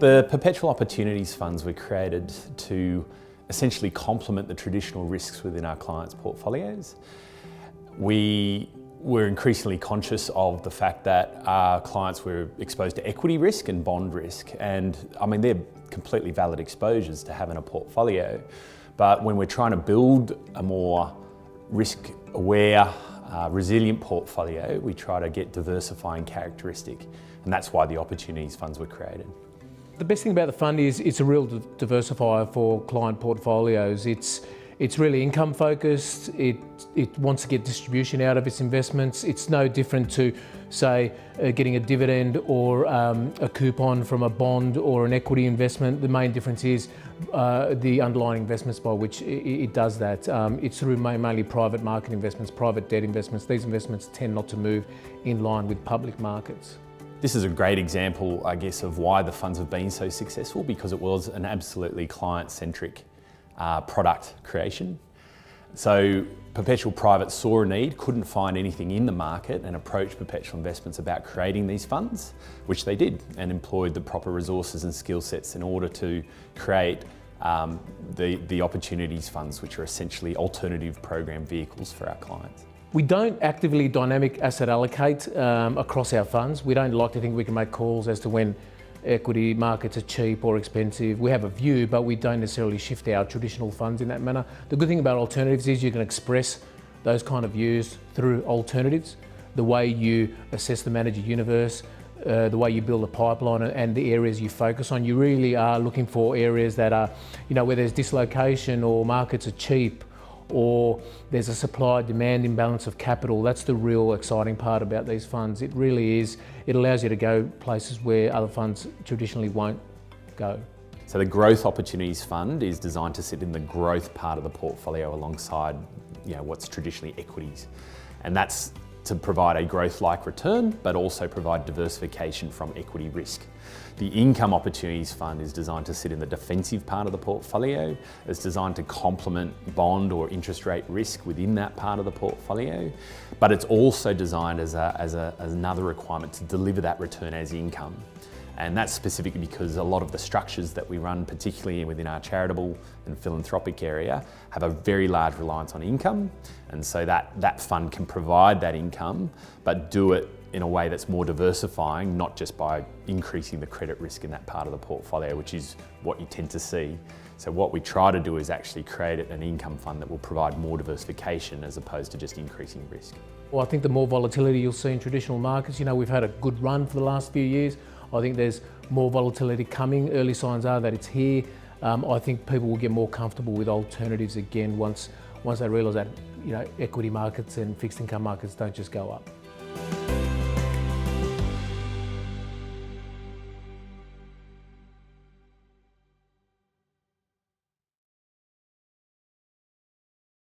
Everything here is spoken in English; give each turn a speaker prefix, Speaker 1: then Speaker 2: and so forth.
Speaker 1: The Perpetual Opportunities Funds were created to essentially complement the traditional risks within our clients' portfolios. We were increasingly conscious of the fact that our clients were exposed to equity risk and bond risk, and I mean they're completely valid exposures to have in a portfolio, but when we're trying to build a more risk-aware, resilient portfolio, we try to get diversifying characteristic, and that's why the Opportunities Funds were created.
Speaker 2: The best thing about the fund is it's a real diversifier for client portfolios. It's really income focused. It wants to get distribution out of its investments. It's no different to, say, getting a dividend or a coupon from a bond or an equity investment. The main difference is the underlying investments by which it does that. It's through mainly private market investments, private debt investments. These investments tend not to move in line with public markets.
Speaker 1: This is a great example, I guess, of why the funds have been so successful, because it was an absolutely client-centric product creation. So Perpetual Private saw a need, couldn't find anything in the market, and approached Perpetual Investments about creating these funds, which they did, and employed the proper resources and skill sets in order to create the Opportunities Funds, which are essentially alternative program vehicles for our clients.
Speaker 2: We don't actively dynamic asset allocate across our funds. We don't like to think we can make calls as to when equity markets are cheap or expensive. We have a view, but we don't necessarily shift our traditional funds in that manner. The good thing about alternatives is you can express those kind of views through alternatives. The way you assess the manager universe, the way you build a pipeline and the areas you focus on. You really are looking for areas that are, where there's dislocation or markets are cheap, or there's a supply-demand imbalance of capital. That's the real exciting part about these funds. It really is. It allows you to go places where other funds traditionally won't go.
Speaker 1: So the Growth Opportunities Fund is designed to sit in the growth part of the portfolio alongside what's traditionally equities. And that's to provide a growth-like return, but also provide diversification from equity risk. The Income Opportunities Fund is designed to sit in the defensive part of the portfolio. It's designed to complement bond or interest rate risk within that part of the portfolio, but it's also designed as another requirement to deliver that return as income. And that's specifically because a lot of the structures that we run, particularly within our charitable and philanthropic area, have a very large reliance on income. And so that fund can provide that income, but do it in a way that's more diversifying, not just by increasing the credit risk in that part of the portfolio, which is what you tend to see. So what we try to do is actually create an income fund that will provide more diversification as opposed to just increasing risk.
Speaker 2: Well, I think the more volatility you'll see in traditional markets, we've had a good run for the last few years. I think there's more volatility coming. Early signs are that it's here. I think people will get more comfortable with alternatives again once they realise that equity markets and fixed income markets don't just go up.